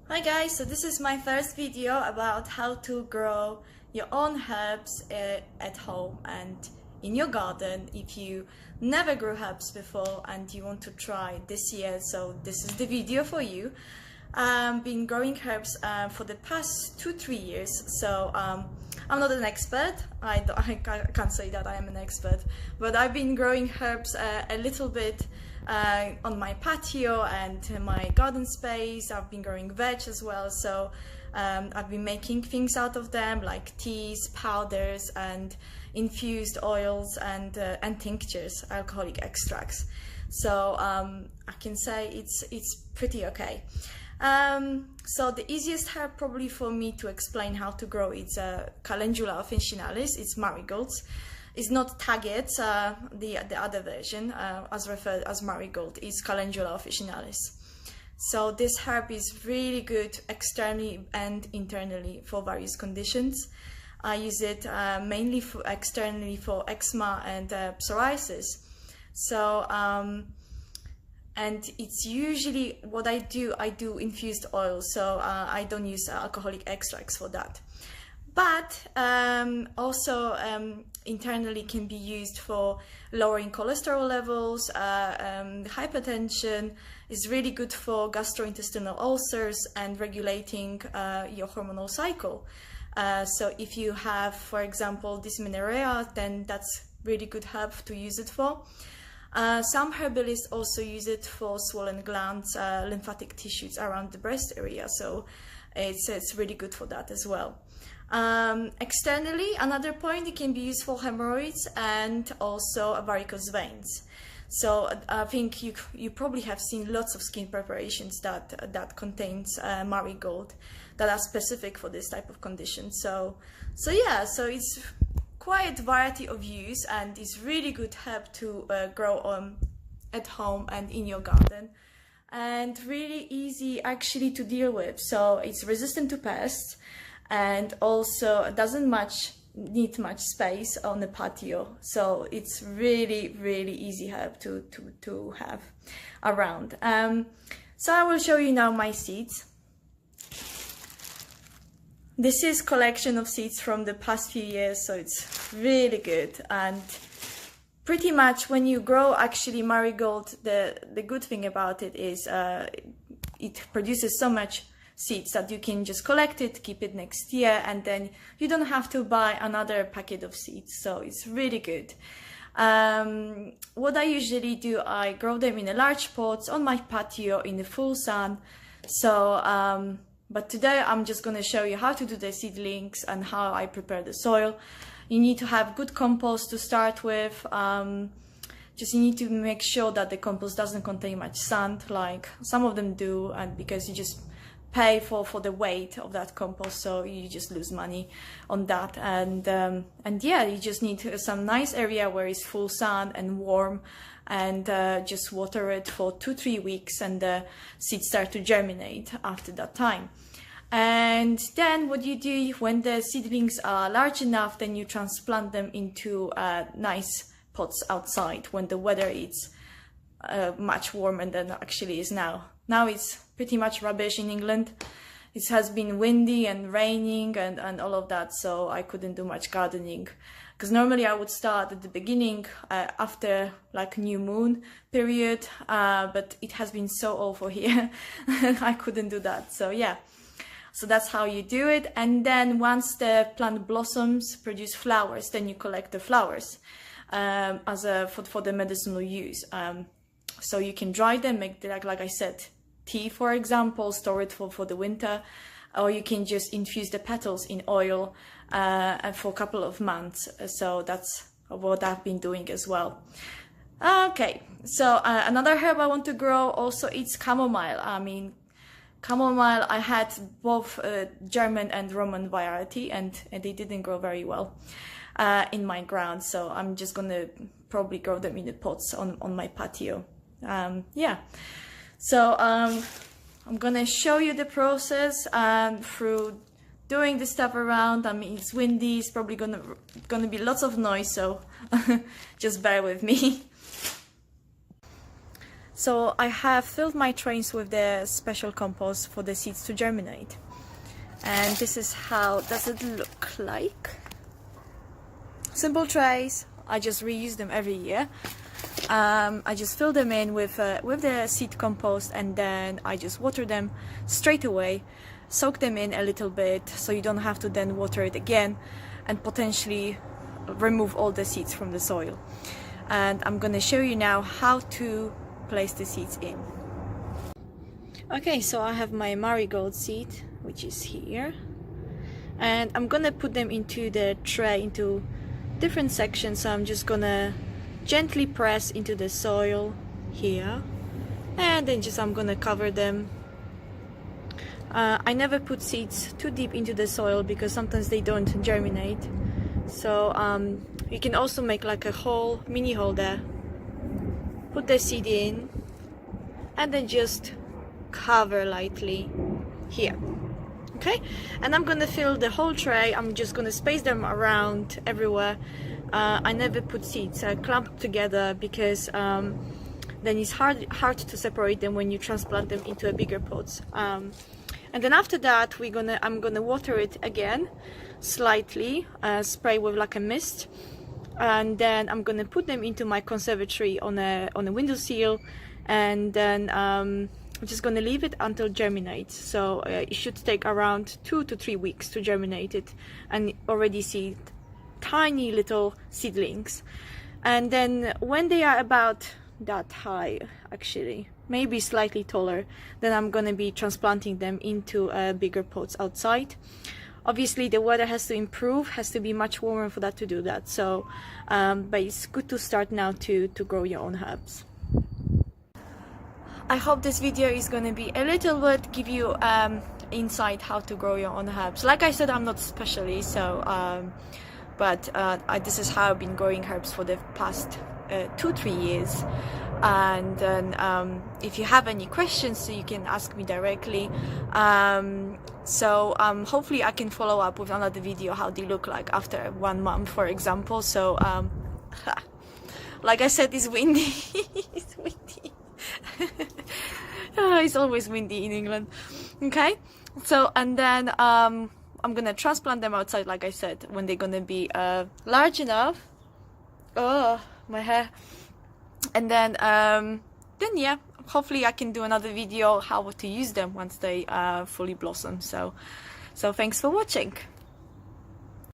Hi guys, so this is my first video about how to grow your own herbs at home and in your garden if you never grew herbs before and you want to try this year. So this is the video for you. I've been growing herbs for the past 2-3 years, so I'm not an expert. I can't say that I am an expert, but I've been growing herbs a little bit on my patio and my garden space. I've been growing veg as well, so I've been making things out of them like teas, powders and infused oils and tinctures, alcoholic extracts. So I can say it's pretty okay. So the easiest herb probably for me to explain how to grow is Calendula officinalis. It's marigolds. It's not taget, the other version, as referred as marigold, is Calendula officinalis. So this herb is really good externally and internally for various conditions. I use it mainly externally for eczema and psoriasis. So and it's usually what I do infused oil, so I don't use alcoholic extracts for that. But also internally can be used for lowering cholesterol levels, hypertension. Is really good for gastrointestinal ulcers and regulating your hormonal cycle. So if you have, for example, dysmenorrhea, then that's really good herb to use it for. Some herbalists also use it for swollen glands, lymphatic tissues around the breast area, so it's really good for that as well. Externally, another point, it can be used for hemorrhoids and also varicose veins. So I think you probably have seen lots of skin preparations that contains marigold that are specific for this type of condition. So yeah, so it's quite variety of use and it's really good herb to grow at home and in your garden, and really easy actually to deal with. So it's resistant to pests and also doesn't need much space on the patio. So it's really easy herb to have around. So I will show you now my seeds. This is collection of seeds from the past few years, so it's really good. And pretty much when you grow actually marigold, the good thing about it is it produces so much seeds that you can just collect it, keep it next year, and then you don't have to buy another packet of seeds. So it's really good. What I usually do, I grow them in a large pots on my patio in the full sun. So but today I'm just going to show you how to do the seedlings and how I prepare the soil. You need to have good compost to start with. Just you need to make sure that the compost doesn't contain much sand like some of them do, and because you just pay for the weight of that compost, so you just lose money on that. And yeah, you just need some nice area where it's full sun and warm, and just water it for 2-3 weeks, and the seeds start to germinate after that time. And then what you do when the seedlings are large enough, then you transplant them into nice pots outside when the weather is much warmer than actually is now. Now it's pretty much rubbish in England. It has been windy and raining and all of that, so I couldn't do much gardening. Because normally I would start at the beginning after like new moon period, but it has been so awful here I couldn't do that. So yeah, so that's how you do it. And then once the plant blossoms, produce flowers, then you collect the flowers for the medicinal use. So you can dry them, make like I said, tea, for example, store it for the winter, or you can just infuse the petals in oil for a couple of months. So that's what I've been doing as well. Okay, so another herb I want to grow also, it's chamomile. I mean, chamomile, I had both German and Roman variety, and they didn't grow very well in my ground. So I'm just gonna probably grow them in the pots on my patio. Yeah. So I'm gonna show you the process through doing this stuff around. I mean, it's windy, it's probably gonna be lots of noise, so just bear with me. So I have filled my trays with the special compost for the seeds to germinate. And this is how does it look like. Simple trays. I just reuse them every year. I just fill them in with the seed compost, and then I just water them straight away, soak them in a little bit so you don't have to then water it again and potentially remove all the seeds from the soil. And I'm gonna show you now how to place the seeds in. Okay, so I have my marigold seed, which is here, and I'm gonna put them into the tray into different sections. So I'm just gonna gently press into the soil here, and then I'm gonna cover them. I never put seeds too deep into the soil because sometimes they don't germinate. So you can also make like a hole, mini hole there, put the seed in, and then just cover lightly here. Okay, and I'm gonna fill the whole tray. I'm just gonna space them around everywhere. I never put seeds clumped together because then it's hard to separate them when you transplant them into a bigger pots. And then after that I'm gonna water it again slightly, spray with like a mist, and then I'm gonna put them into my conservatory on a windowsill, and then I'm just gonna leave it until germinates. So it should take around 2 to 3 weeks to germinate it, and already see tiny little seedlings. And then when they are about that high, actually maybe slightly taller, then I'm gonna be transplanting them into bigger pots outside. Obviously the weather has to improve, has to be much warmer for that to do that. So but it's good to start now to grow your own herbs. I hope this video is gonna be a little bit give you insight how to grow your own herbs. Like I said, I'm not a specialist, so but this is how I've been growing herbs for the past 2-3 years. And then if you have any questions, so you can ask me directly. Hopefully I can follow up with another video how they look like after 1 month, for example. So like I said, it's windy. It's windy. It's always windy in England. Okay, so and then I'm gonna transplant them outside, like I said, when they're gonna be large enough. Oh, my hair. And then yeah, hopefully I can do another video how to use them once they fully blossom. So thanks for watching.